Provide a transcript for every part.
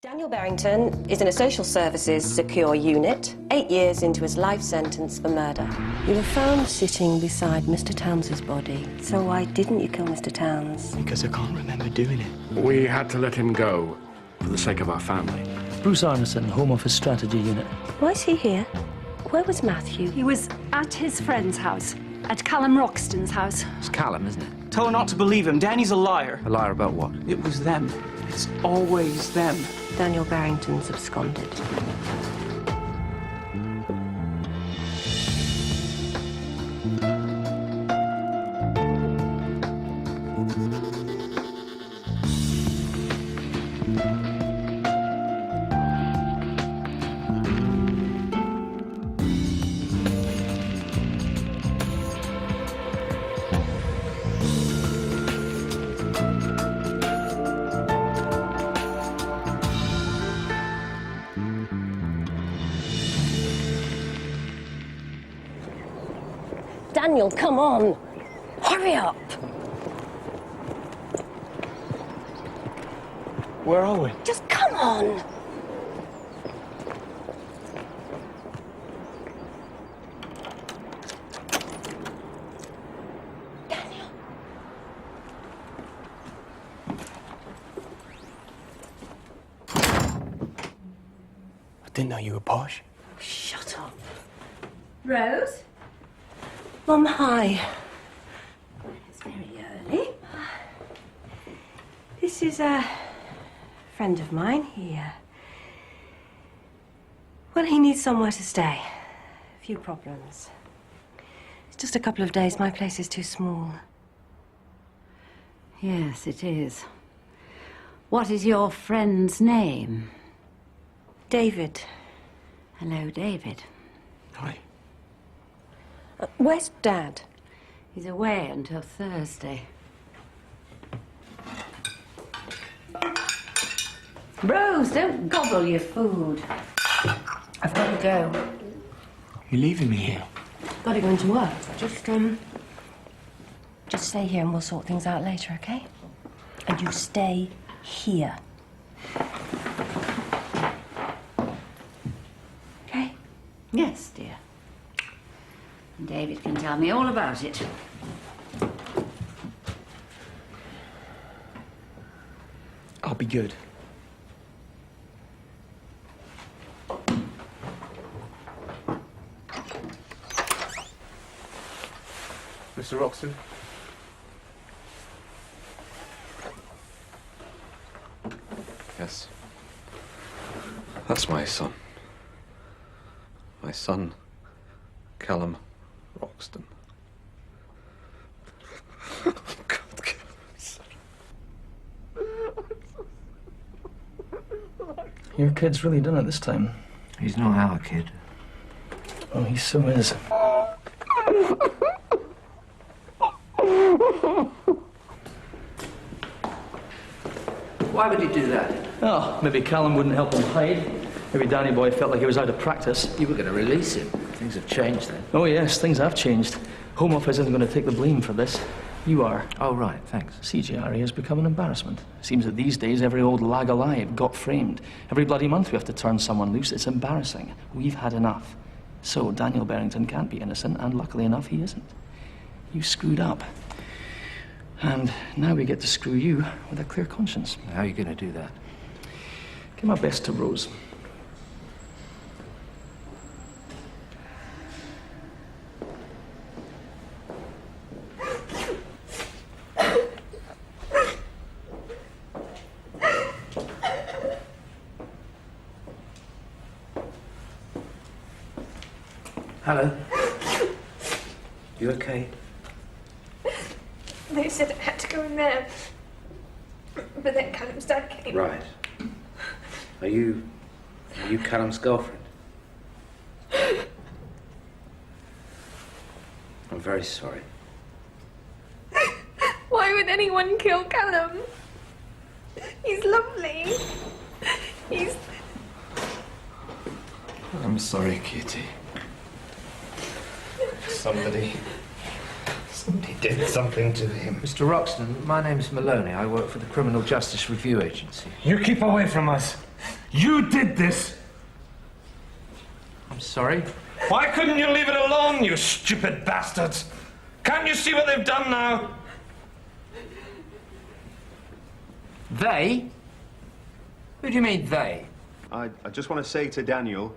Daniel Barrington is in a social services secure unit, 8 years into his life sentence for murder. You were found sitting beside Mr. Towns's body. So why didn't you kill Mr. Towns? Because I can't remember doing it. We had to let him go for the sake of our family. Bruce Arneson, Home Office Strategy Unit. Why is he here? Where was Matthew? He was at his friend's house, at Callum Roxton's house. It's Callum, isn't it? Tell her not to believe him. Danny's a liar. A liar about what? It was them. It's always them. Daniel Barrington's absconded. Daniel, come on! Hurry up! Where are we? Just come on! Daniel. I didn't know you were posh. Shut up. Rose? Mum, hi. It's very early. This is a friend of mine. Well, he needs somewhere to stay. A few problems. It's just a couple of days. My place is too small. Yes, it is. What is your friend's name? David. Hello, David. Hi. Where's Dad? He's away until Thursday. Rose, don't gobble your food. I've got to go. You're leaving me here. Got to go into work. Just stay here and we'll sort things out later, okay? And you stay here. Okay? Yes, dear. And David can tell me all about it. I'll be good. Mr. Roxton? Yes. That's my son. My son, Callum Roxton. Your kid's really done it this time. He's not our kid. Oh, he so is. Why would he do that? Oh, maybe Callum wouldn't help him hide. Maybe Danny boy felt like he was out of practice. You were going to release him. Things have changed then. Oh, yes, things have changed. Home Office isn't going to take the blame for this. You are. Oh, right, thanks. CGRE has become an embarrassment. Seems that these days every old lag alive got framed. Every bloody month we have to turn someone loose. It's embarrassing. We've had enough. So Daniel Barrington can't be innocent, and luckily enough, he isn't. You screwed up. And now we get to screw you with a clear conscience. How are you going to do that? Give my best to Rose. Hello. You okay? They said I had to go in there, but then Callum's dad came. Right. Are you Callum's girlfriend? I'm very sorry. Why would anyone kill Callum? He's lovely. He's... I'm sorry, Kitty. Somebody did something to him. Mr. Roxton, my name's Maloney. I work for the Criminal Justice Review Agency. You keep away from us. You did this! I'm sorry. Why couldn't you leave it alone, you stupid bastards? Can't you see what they've done now? They? Who do you mean, they? I just want to say to Daniel,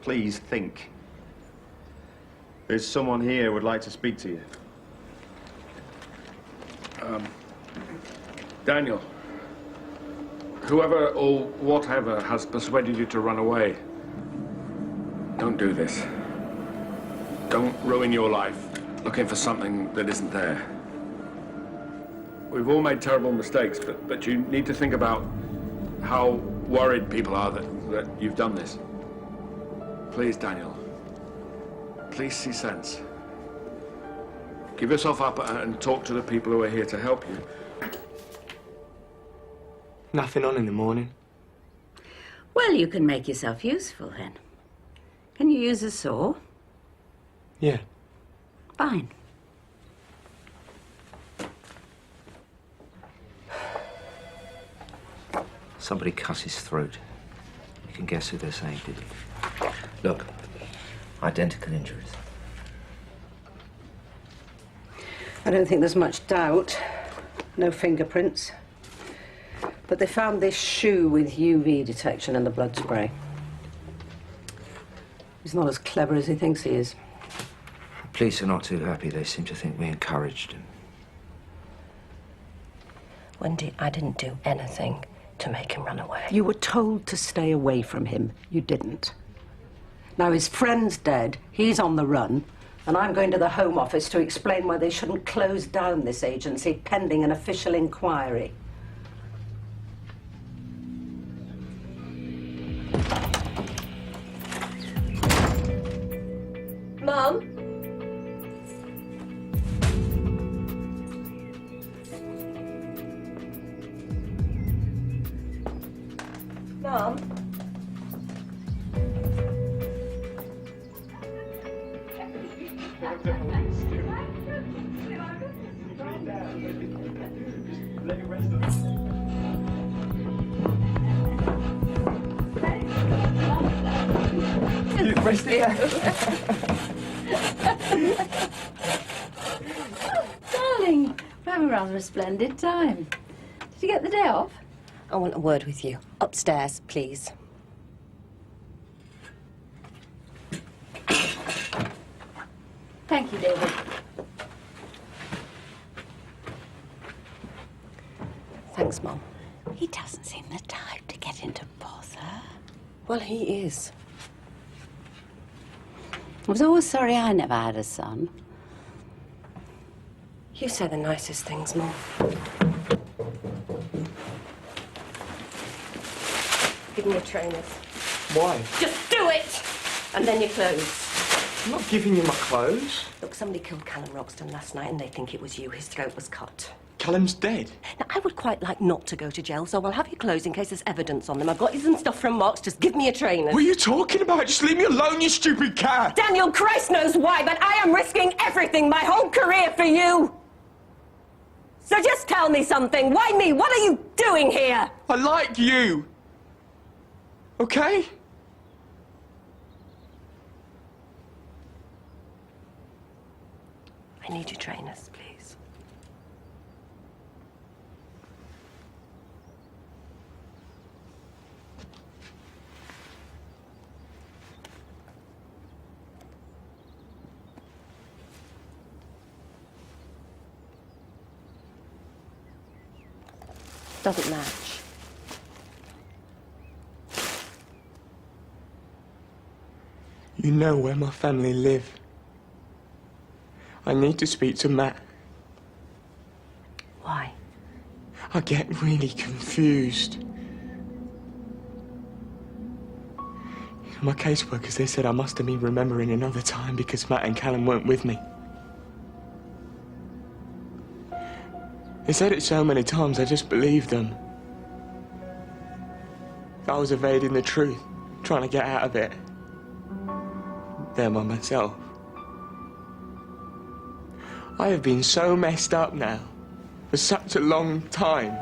please think. There's someone here who would like to speak to you. Daniel, whoever or whatever has persuaded you to run away, don't do this. Don't ruin your life looking for something that isn't there. We've all made terrible mistakes, but you need to think about how worried people are that you've done this. Please, Daniel. Please see sense. Give yourself up and talk to the people who are here to help you. Nothing on in the morning. Well, you can make yourself useful then. Can you use a saw? Yeah. Fine. Somebody cut his throat. You can guess who they're saying, did you? Look, identical injuries. I don't think there's much doubt. No fingerprints. But they found this shoe with UV detection and the blood spray. He's not as clever as he thinks he is. The police are not too happy. They seem to think we encouraged him. Wendy, I didn't do anything to make him run away. You were told to stay away from him. You didn't. Now his friend's dead, he's on the run, and I'm going to the Home Office to explain why they shouldn't close down this agency pending an official inquiry. Mum? Mum? Darling, we're having rather a splendid time. Did you get the day off? I want a word with you. Upstairs, please. Thank you, David. Thanks, Mum. He doesn't seem the type to get into bother. Well, he is. I was always sorry I never had a son. You say the nicest things, Mum. Give me your trainers. Why? Just do it! And then your clothes. I'm not giving you my clothes. Look, somebody killed Callum Roxton last night and they think it was you. His throat was cut. Callum's dead. Now, I would quite like not to go to jail, so I'll have your clothes in case there's evidence on them. I've got you some stuff from Mark's. Just give me your trainers. What are you talking about? Just leave me alone, you stupid cat! Daniel, Christ knows why, but I am risking everything, my whole career for you. So just tell me something. Why me? What are you doing here? I like you. Okay? I need your trainers, please. Doesn't match. You know where my family live. I need to speak to Matt. Why? I get really confused. My caseworkers, they said I must have been remembering another time because Matt and Callum weren't with me. They said it so many times, I just believed them. I was evading the truth, trying to get out of it. There by myself. I have been so messed up now for such a long time.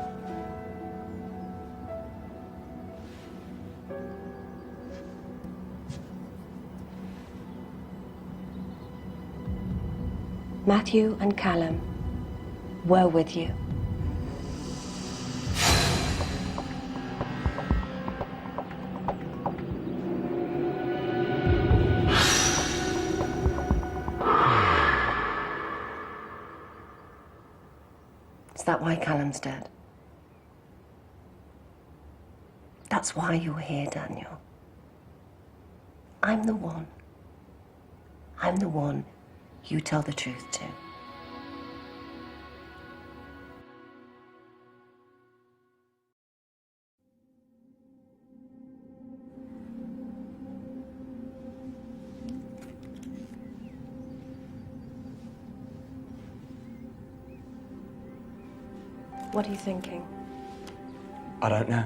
Matthew and Callum were with you. Is that why Callum's dead? That's why you're here, Daniel. I'm the one. I'm the one you tell the truth to. What are you thinking? I don't know.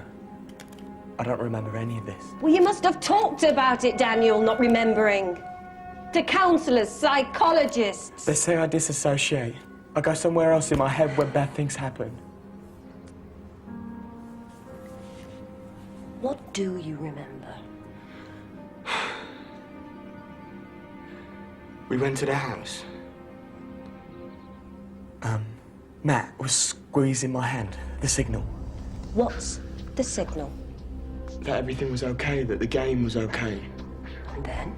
I don't remember any of this. Well, you must have talked about it, Daniel, not remembering. To counsellors, psychologists. They say I disassociate. I go somewhere else in my head when bad things happen. What do you remember? We went to the house. Matt was squeezing my hand, the signal. What's the signal? That everything was okay, that the game was okay. And then?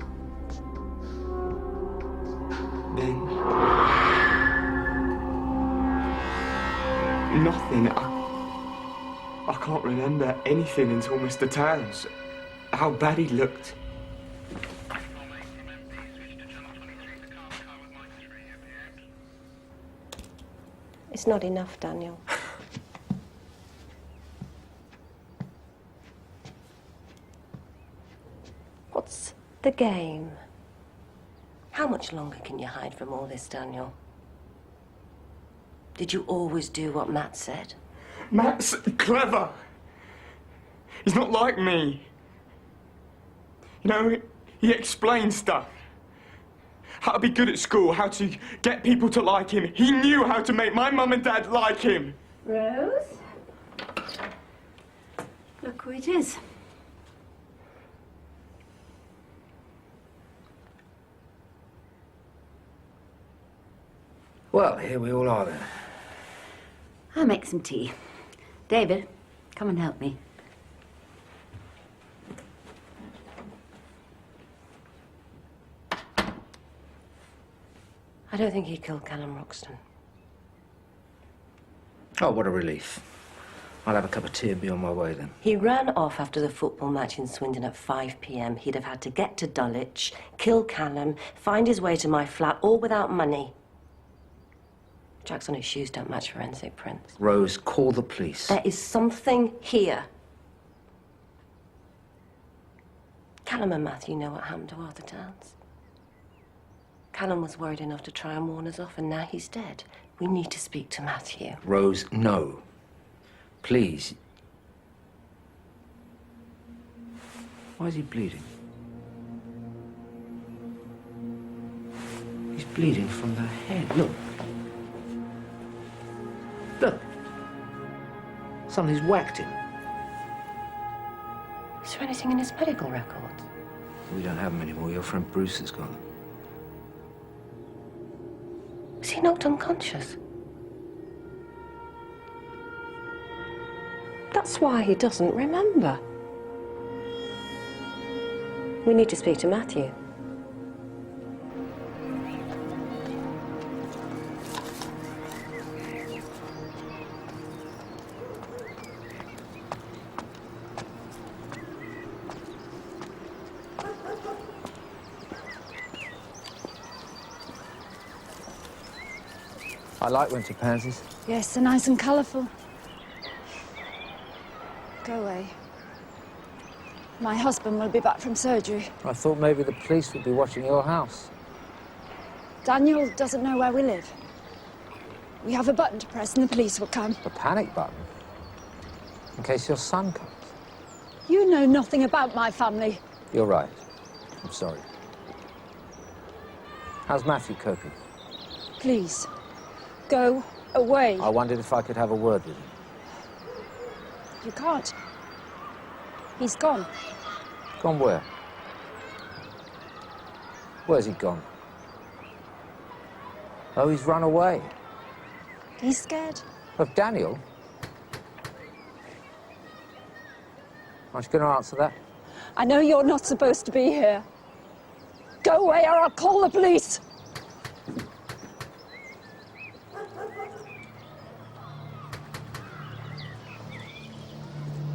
Nothing. I can't remember anything until Mr. Towns. How bad he looked. It's not enough, Daniel. What's the game? How much longer can you hide from all this, Daniel? Did you always do what Matt said? Matt's clever. He's not like me. You know, he explains stuff. How to be good at school, how to get people to like him. He knew how to make my mum and dad like him. Rose? Look who it is. Well, here we all are then. I'll make some tea. David, come and help me. I don't think he killed Callum Roxton. Oh, what a relief. I'll have a cup of tea and be on my way then. He ran off after the football match in Swindon at 5 p.m. He'd have had to get to Dulwich, kill Callum, find his way to my flat, all without money. Jacks on his shoes don't match forensic prints. Rose, call the police. There is something here. Callum and Matthew know what happened to Arthur Towns. Callum was worried enough to try and warn us off, and now he's dead. We need to speak to Matthew. Rose, no. Please. Why is he bleeding? He's bleeding from the head. Look. Look. Somebody's whacked him. Is there anything in his medical records? We don't have them anymore. Your friend Bruce has got them. Was he knocked unconscious? That's why he doesn't remember. We need to speak to Matthew. I like winter pansies. Yes, they're nice and colourful. Go away. My husband will be back from surgery. I thought maybe the police would be watching your house. Daniel doesn't know where we live. We have a button to press and the police will come. The panic button? In case your son comes. You know nothing about my family. You're right. I'm sorry. How's Matthew coping? Please, go away. I wondered if I could have a word with him. You can't. He's gone. Gone where? Where's he gone? Oh, he's run away. He's scared. Of Daniel? Aren't you going to answer that? I know you're not supposed to be here. Go away or I'll call the police.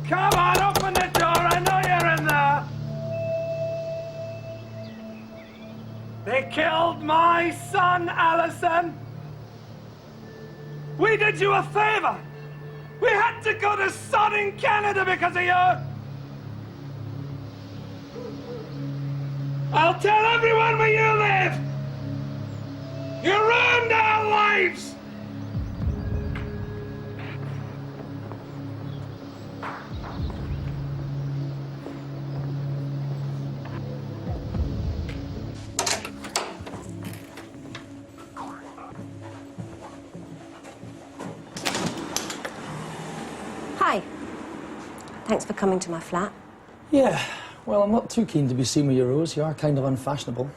Come on, open the door. I know you're in there. They killed my son, Alison. We did you a favor. We had to go to sodding Canada because of you. I'll tell everyone where you live. You ruined our lives. Hi. Thanks for coming to my flat. Yeah, well, I'm not too keen to be seen with your rose. You are kind of unfashionable.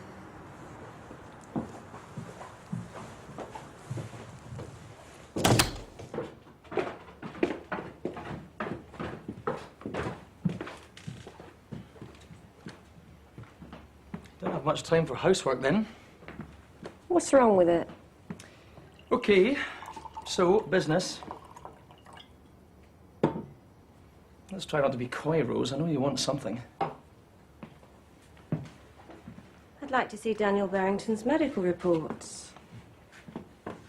Don't have much time for housework then. What's wrong with it? Okay, so, business. Let's try not to be coy, Rose. I know you want something. I'd like to see Daniel Barrington's medical reports.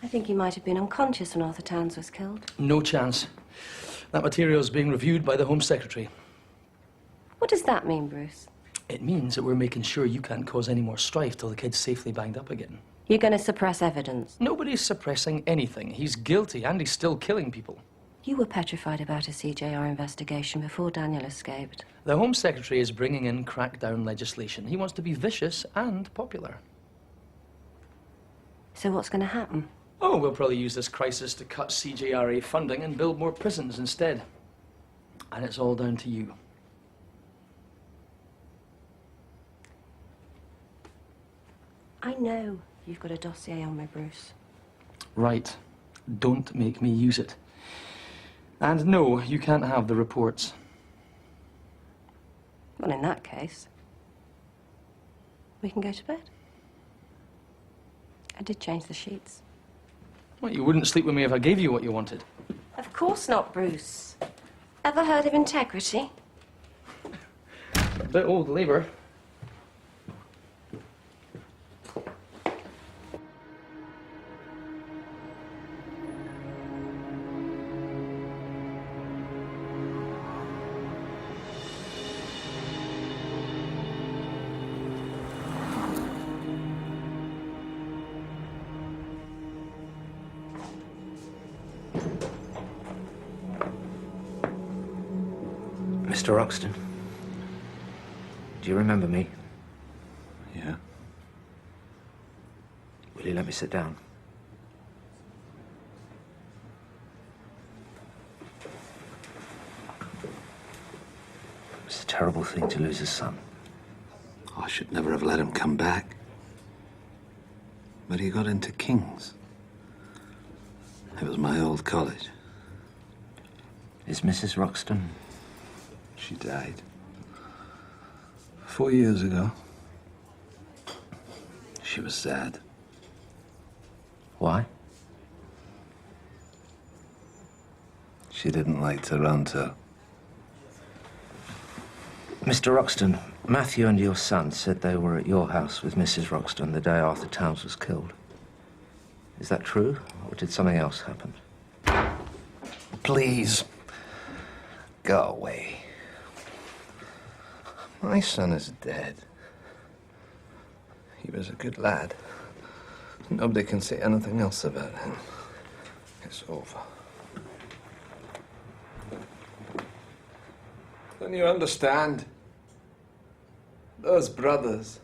I think he might have been unconscious when Arthur Towns was killed. No chance. That material is being reviewed by the Home Secretary. What does that mean, Bruce? It means that we're making sure you can't cause any more strife till the kid's safely banged up again. You're going to suppress evidence? Nobody's suppressing anything. He's guilty and he's still killing people. You were petrified about a CJR investigation before Daniel escaped. The Home Secretary is bringing in crackdown legislation. He wants to be vicious and popular. So what's going to happen? Oh, we'll probably use this crisis to cut CJRA funding and build more prisons instead. And it's all down to you. I know you've got a dossier on me, Bruce. Right. Don't make me use it. And no, you can't have the reports. Well, in that case, we can go to bed. I did change the sheets. Well, you wouldn't sleep with me if I gave you what you wanted. Of course not, Bruce. Ever heard of integrity? A bit old labour. Mr. Roxton, do you remember me? Yeah. Will you let me sit down? It's a terrible thing to lose a son. I should never have let him come back. But he got into King's. It was my old college. Is Mrs. Roxton? She died 4 years ago. She was sad. Why? She didn't like Toronto. Mr. Roxton, Matthew and your son said they were at your house with Mrs. Roxton the day Arthur Towns was killed. Is that true, or did something else happen? Please, go away. My son is dead. He was a good lad. Nobody can say anything else about him. It's over. Don't you understand? Those brothers,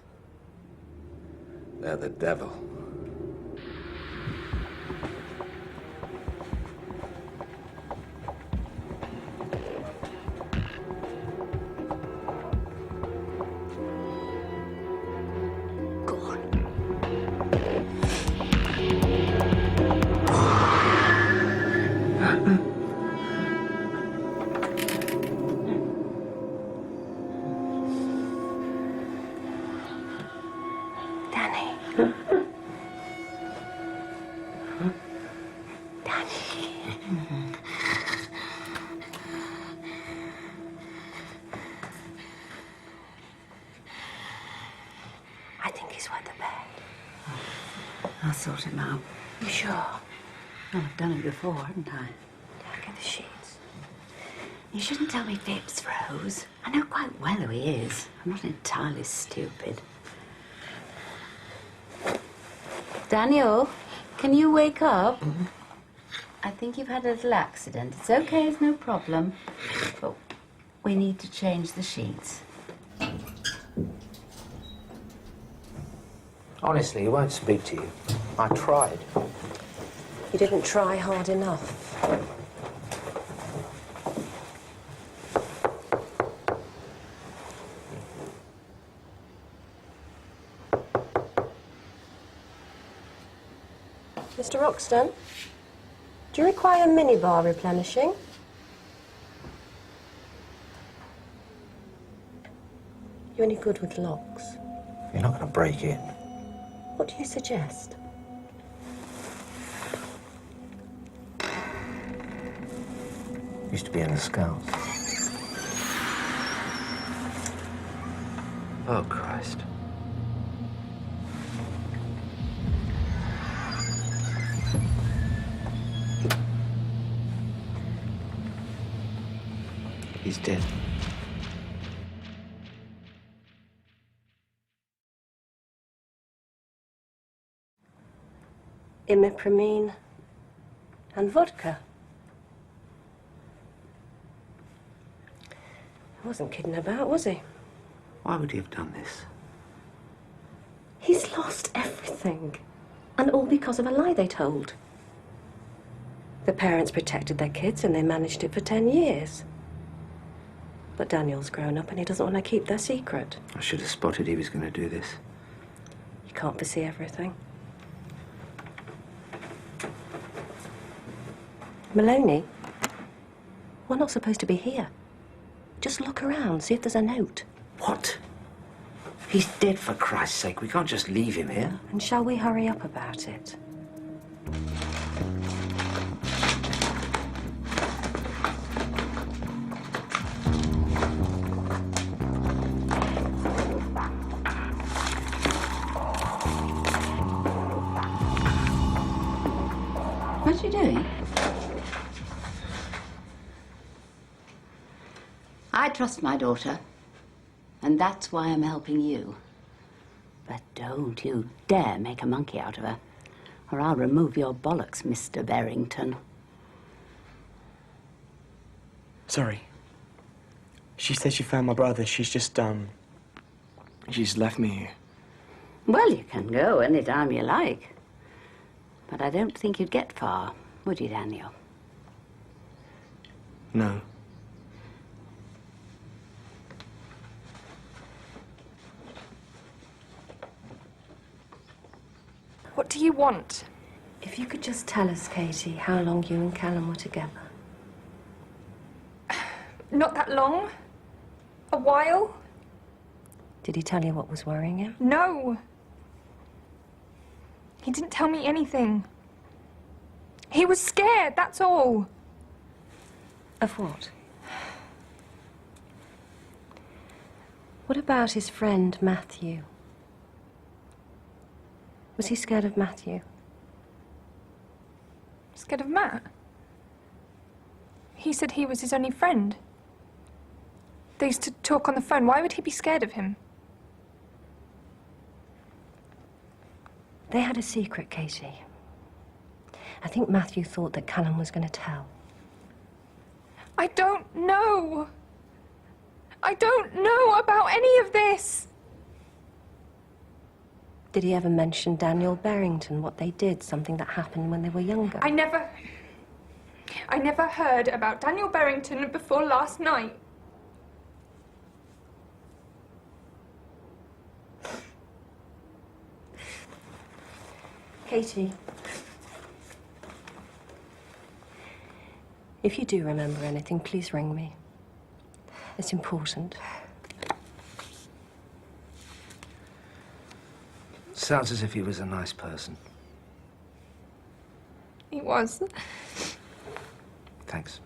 they're the devil. Go on. I think he's wet the bed. I'll sort him out. You sure? Well, I've done it before, haven't I? Yeah, get the sheets. You shouldn't tell me fibs, Rose. I know quite well who he is. I'm not entirely stupid. Daniel, can you wake up? I think you've had a little accident. It's okay, it's no problem. But we need to change the sheets. Honestly, he won't speak to you. I tried. You didn't try hard enough. Mr. Roxton, do you require a minibar replenishing? You any good with locks? You're not going to break in. What do you suggest? Used to be in the Scouts. Oh, Christ. He's dead. Imipramine and vodka. He wasn't kidding about, was he? Why would he have done this? He's lost everything. And all because of a lie they told. The parents protected their kids and they managed it for 10 years. But Daniel's grown up and he doesn't want to keep their secret. I should have spotted he was going to do this. You can't foresee everything. Maloney, we're not supposed to be here. Just look around, see if there's a note. What? He's dead, for Christ's sake. We can't just leave him here. And shall we hurry up about it? What are you doing? I trust my daughter, and that's why I'm helping you. But don't you dare make a monkey out of her, or I'll remove your bollocks, Mr. Barrington. Sorry. She said she found my brother. She's just, she's left me here. Well, you can go any time you like. But I don't think you'd get far, would you, Daniel? No. What do you want? If you could just tell us, Katie, how long you and Callum were together. Not that long. A while. Did he tell you what was worrying you? No. He didn't tell me anything. He was scared, that's all. Of what? What about his friend, Matthew? Was he scared of Matthew? Scared of Matt? He said he was his only friend. They used to talk on the phone. Why would he be scared of him? They had a secret, Katie. I think Matthew thought that Callum was going to tell. I don't know. I don't know about any of this. Did he ever mention Daniel Barrington, what they did, something that happened when they were younger? I never heard about Daniel Barrington before last night. Katie, if you do remember anything, please ring me. It's important. Sounds as if he was a nice person. He was. Thanks.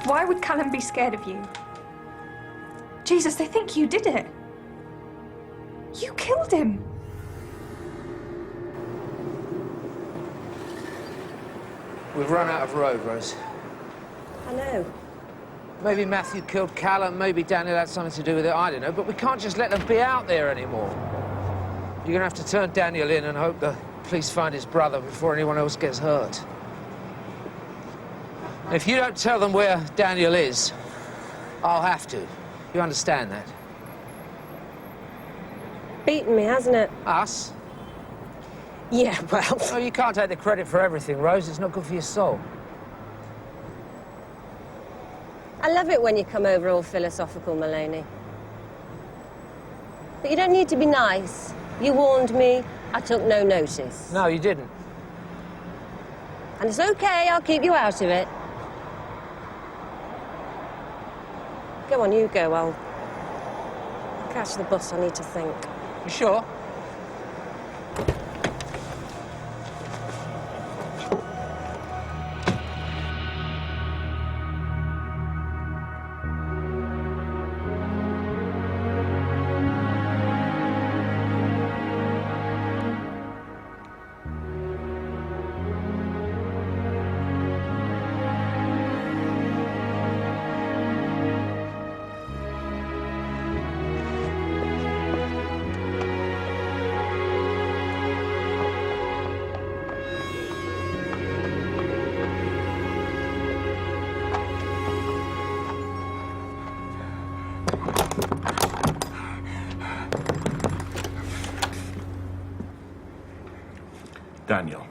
Why would Callum be scared of you? Jesus, they think you did it. You killed him. We've run out of road, Rose. I know. Maybe Matthew killed Callum, maybe Daniel had something to do with it, I don't know, but we can't just let them be out there anymore. You're gonna have to turn Daniel in and hope the police find his brother before anyone else gets hurt. If you don't tell them where Daniel is, I'll have to. You understand that? Beaten me, hasn't it? Us? Yeah, well... No, you can't take the credit for everything, Rose. It's not good for your soul. I love it when you come over all philosophical, Maloney. But you don't need to be nice. You warned me. I took no notice. No, you didn't. And it's okay, I'll keep you out of it. Go on, you go. I'll catch the bus. I need to think. You sure? Daniel.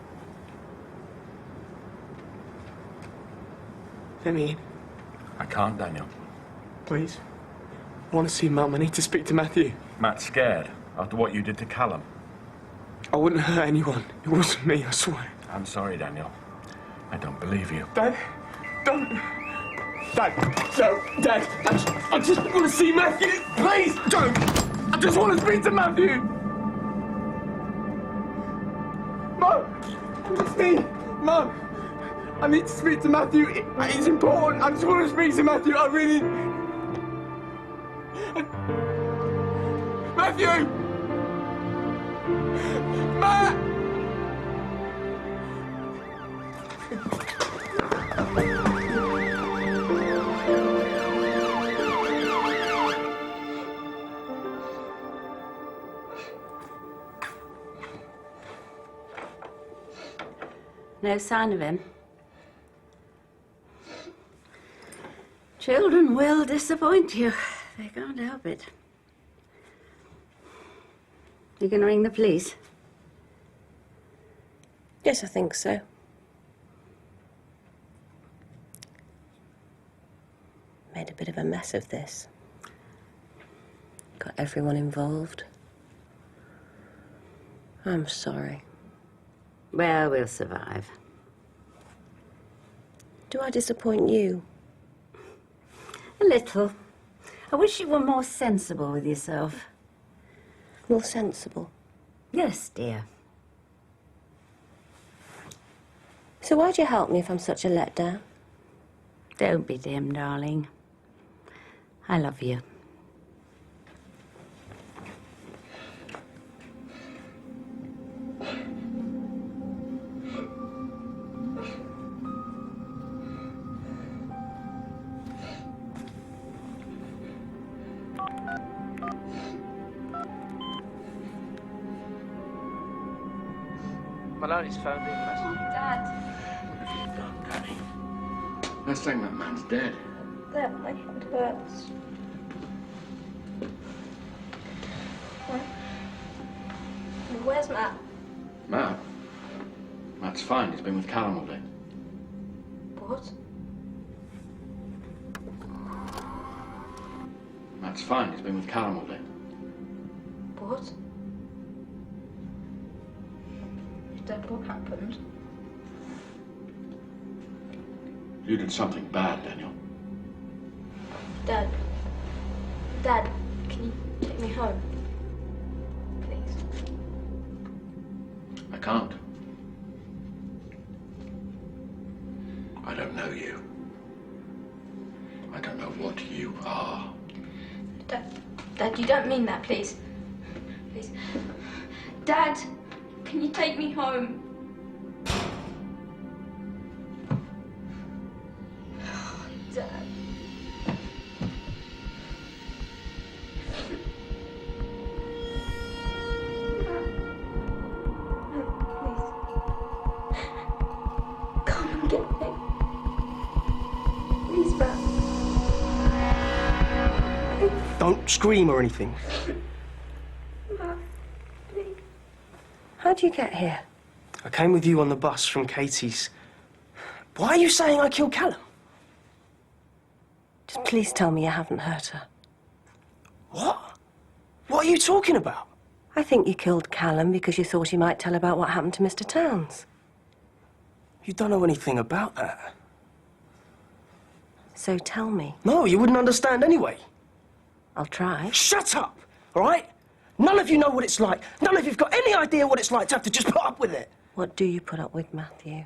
Let me in. I can't, Daniel. Please. I want to see Mum. I need to speak to Matthew. Matt's scared after what you did to Callum. I wouldn't hurt anyone. It wasn't me, I swear. I'm sorry, Daniel. I don't believe you. Dad, don't. Dad, no, Dad. I just want to see Matthew. Please, don't. I just want to speak to Matthew. Mum, it's me. Mum, I need to speak to Matthew. It's important. I just want to speak to Matthew. I really... Matthew! Matt! No sign of him. Children will disappoint you. They can't help it. You gonna ring the police? Yes, I think so. Made a bit of a mess of this. Got everyone involved. I'm sorry. Well, we'll survive. Do I disappoint you? A little. I wish you were more sensible with yourself. More sensible? Yes, dear. So why'd you help me if I'm such a letdown? Don't be dim, darling. I love you. Maloney's phoned in, message. Dad. What have you done, Danny? Let's think that man's dead. That my head hurts. Where's Matt? Matt? Matt's fine. He's been with Callum all day. What? That's fine. He's been with Callum all day. What? Dad, what happened? You did something bad, Daniel. Dad. Dad, can you take me home? Please. I can't. I don't know you. I don't know what you are. Dad, you don't mean that, please. Please. Dad, can you take me home? Dad. Don't scream or anything. How'd you get here? I came with you on the bus from Katie's. Why are you saying I killed Callum? Just please tell me you haven't hurt her. What? What are you talking about? I think you killed Callum because you thought he might tell about what happened to Mr. Towns. You don't know anything about that. So tell me. No, you wouldn't understand anyway. I'll try. Shut up, all right? None of you know what it's like. None of you've got any idea what it's like to have to just put up with it. What do you put up with, Matthew?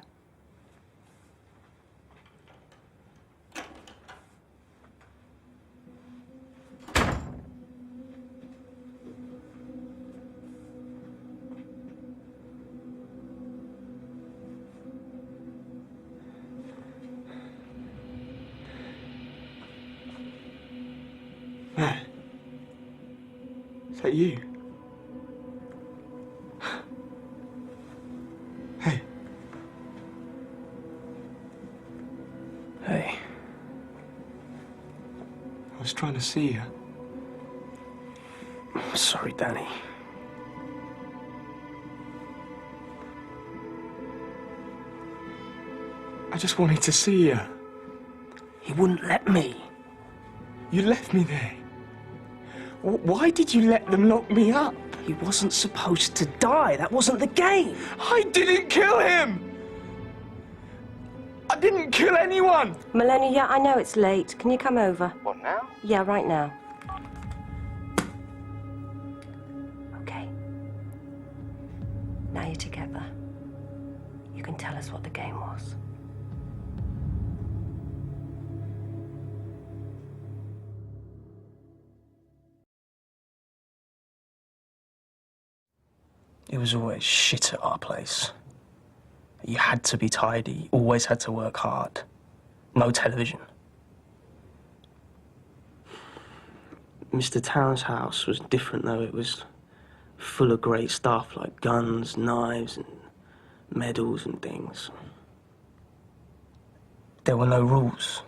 Matt, is that you? Hey. Hey. I was trying to see you. I'm sorry, Danny. I just wanted to see you. He wouldn't let me. You left me there. Why did you let them lock me up? He wasn't supposed to die. That wasn't the game. I didn't kill him! I didn't kill anyone! Maloney, yeah, I know it's late. Can you come over? What, now? Yeah, right now. Okay. Now you're together. You can tell us what the game was. It was always shit at our place. You had to be tidy, always had to work hard. No television. Mr. Towns' house was different, though. It was full of great stuff like guns, knives, and medals and things. There were no rules.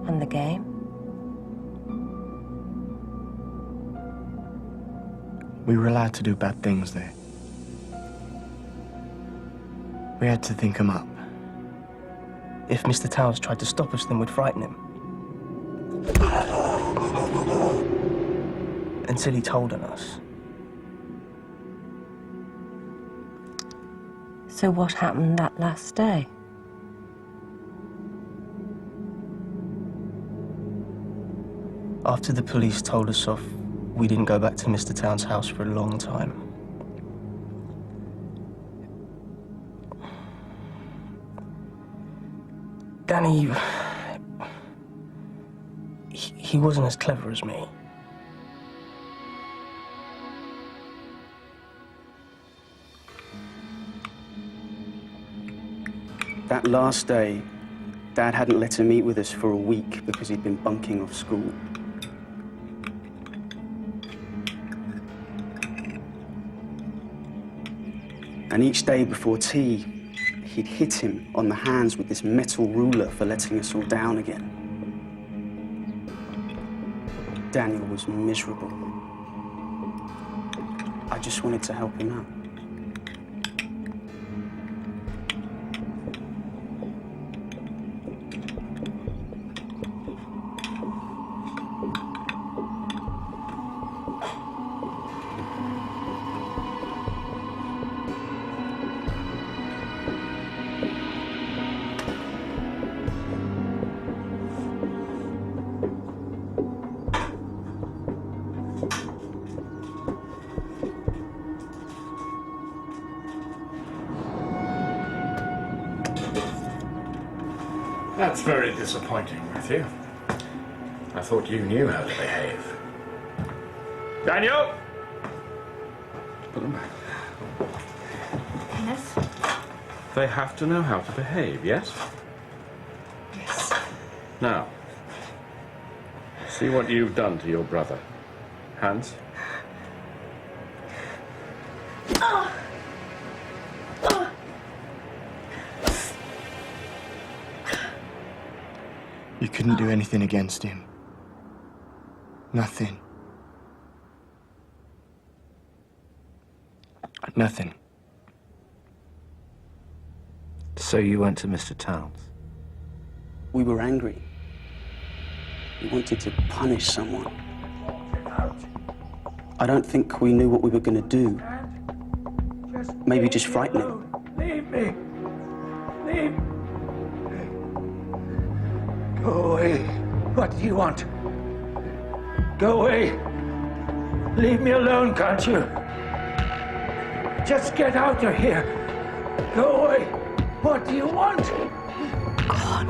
And the game? We were allowed to do bad things there. We had to think them up. If Mr. Towns tried to stop us, then we'd frighten him. Until he told on us. So what happened that last day? After the police told us off, we didn't go back to Mr. Towns' house for a long time. Danny... he wasn't as clever as me. That last day, Dad hadn't let him meet with us for a week because he'd been bunking off school. And each day before tea, he'd hit him on the hands with this metal ruler for letting us all down again. Daniel was miserable. I just wanted to help him out. That's very disappointing, Matthew. I thought you knew how to behave. Daniel! Put them back. Yes? They have to know how to behave, yes? Yes. Now, see what you've done to your brother. Hans? Oh. Oh. You couldn't do anything against him. Nothing. Nothing. So you went to Mr. Towns? We were angry. We wanted to punish someone. I don't think we knew what we were going to do. Maybe just frighten him. Leave me. Leave. Go away. What do you want? Go away. Leave me alone, can't you? Just get out of here. Go away. What do you want? God.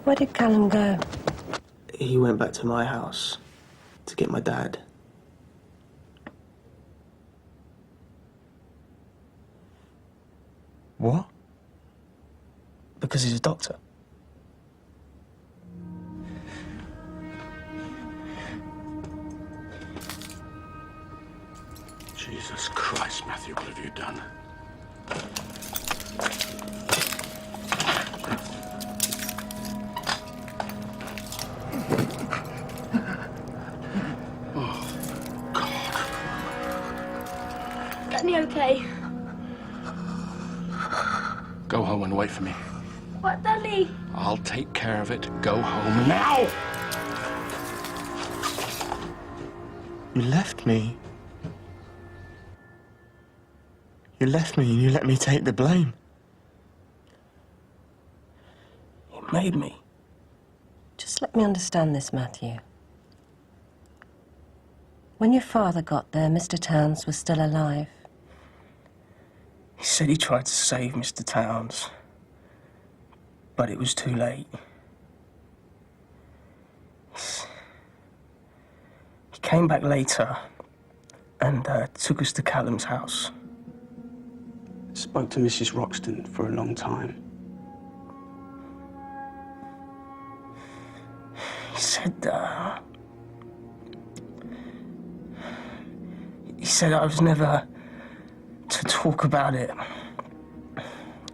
Where did Callum go? He went back to my house to get my dad. What? Because he's a doctor. Jesus Christ, Matthew, what have you done? Danny, okay? Go home and wait for me. What, Danny? I'll take care of it. Go home now! You left me. You left me and you let me take the blame. You made me. Just let me understand this, Matthew. When your father got there, Mr. Towns was still alive. He said he tried to save Mr. Towns, but it was too late. He came back later and took us to Callum's house. Spoke to Mrs. Roxton for a long time. He said I was never to talk about it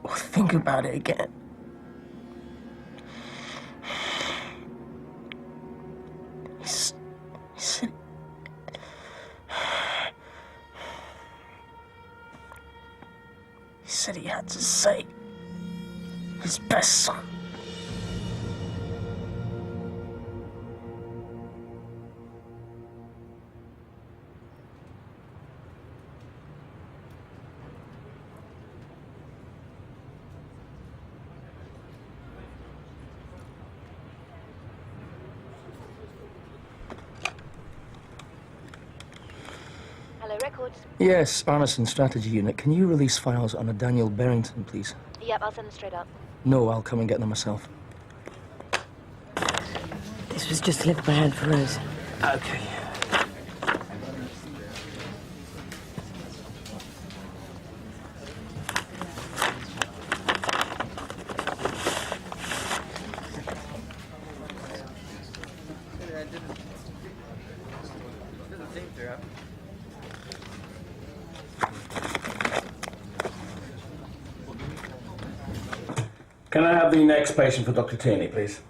or think about it again. He said he had to save his best son. Hello, Records. Yes, Arneson Strategy Unit. Can you release files on a Daniel Barrington, please? Yep, I'll send them straight up. No, I'll come and get them myself. This was just delivered by hand for Rose. Okay. Can I have the next patient for Dr. Tierney, please?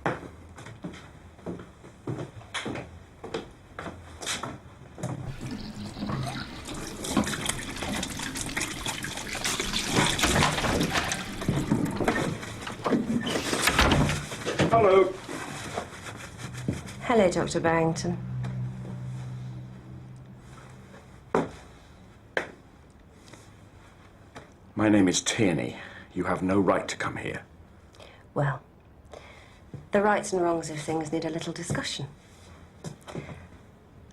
Hello, Dr. Barrington. My name is Tierney. You have no right to come here. Well, the rights and wrongs of things need a little discussion.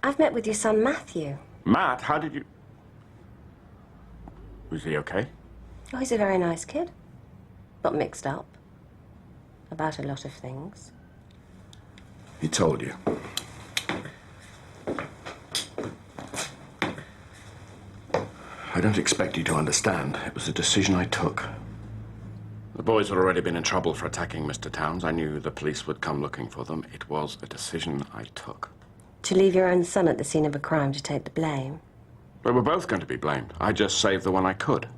I've met with your son, Matthew. Matt, how did you... Was he okay? Oh, he's a very nice kid, but mixed up about a lot of things. He told you. I don't expect you to understand. It was a decision I took. The boys had already been in trouble for attacking Mr. Towns. I knew the police would come looking for them. It was a decision I took. To leave your own son at the scene of a crime to take the blame? They were both going to be blamed. I just saved the one I could.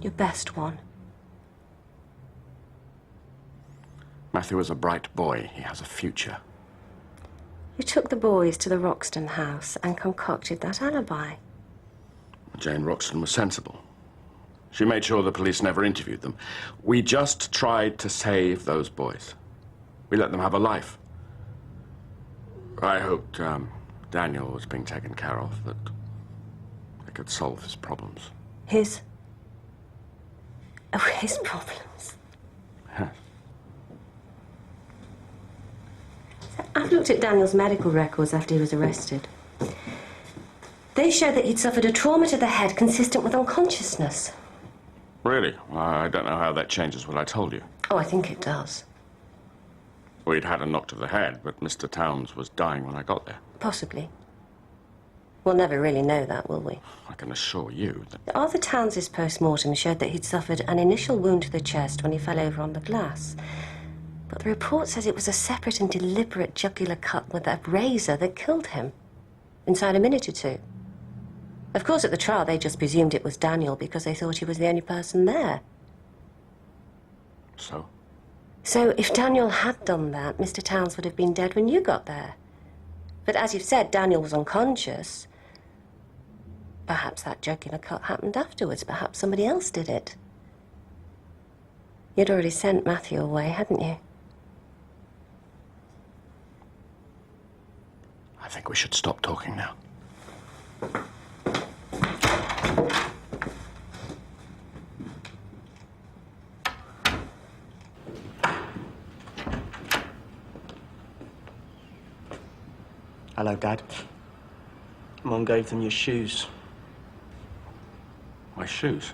Your best one. Matthew is a bright boy. He has a future. You took the boys to the Roxton house and concocted that alibi. Jane Roxton was sensible. She made sure the police never interviewed them. We just tried to save those boys. We let them have a life. I hoped Daniel was being taken care of, that they could solve his problems. His? Oh, his problems? Yes. I've looked at Daniel's medical records after he was arrested. They show that he'd suffered a trauma to the head consistent with unconsciousness. Really? Well, I don't know how that changes what I told you. Oh, I think it does. Well, he'd had a knock to the head, but Mr. Towns was dying when I got there. Possibly. We'll never really know that, will we? I can assure you that... Arthur Towns's post-mortem showed that he'd suffered an initial wound to the chest when he fell over on the glass. But the report says it was a separate and deliberate jugular cut with a razor that killed him inside a minute or two. Of course, at the trial, they just presumed it was Daniel because they thought he was the only person there. So? So, if Daniel had done that, Mr. Towns would have been dead when you got there. But as you've said, Daniel was unconscious. Perhaps that jugular cut happened afterwards. Perhaps somebody else did it. You'd already sent Matthew away, hadn't you? I think we should stop talking now. Hello, Dad. Mum gave them your shoes. My shoes?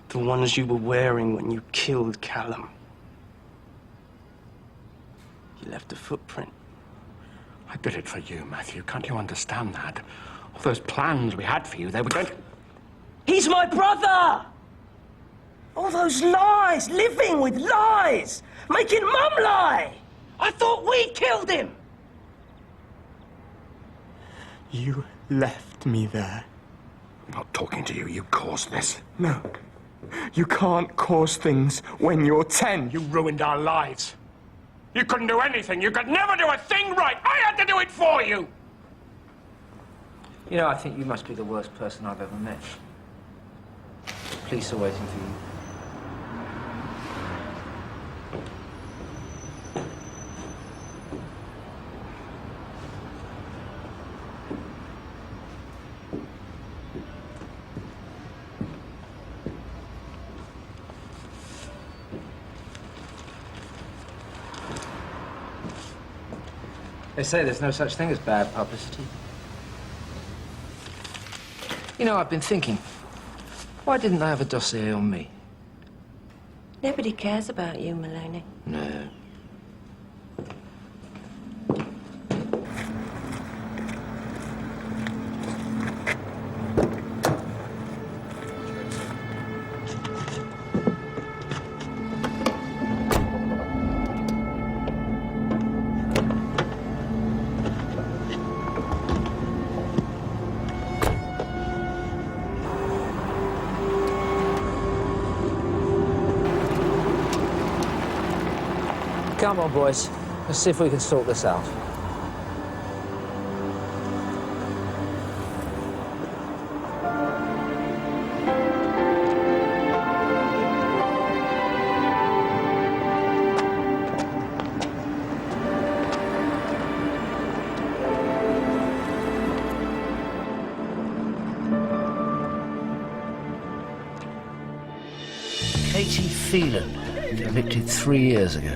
The ones you were wearing when you killed Callum. You left a footprint. I did it for you, Matthew. Can't you understand that? All those plans we had for you, they were going to... He's my brother! All those lies, living with lies, making Mum lie! I thought we killed him! You left me there. I'm not talking to you. You caused this. No. You can't cause things when you're 10. You ruined our lives. You couldn't do anything. You could never do a thing right. I had to do it for you. You know, I think you must be the worst person I've ever met. The police are waiting for you. They say there's no such thing as bad publicity. You know, I've been thinking, why didn't they have a dossier on me? Nobody cares about you, Maloney. No. Come on, boys. Let's see if we can sort this out. Phelan, convicted 3 years ago.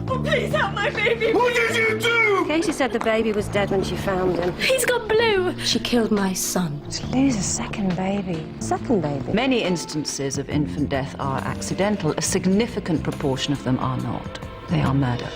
Oh, please help my baby! What did you do? Casey said the baby was dead when she found him. He's got blue! She killed my son. To lose a second baby. Second baby. Many instances of infant death are accidental. A significant proportion of them are not. They are murder.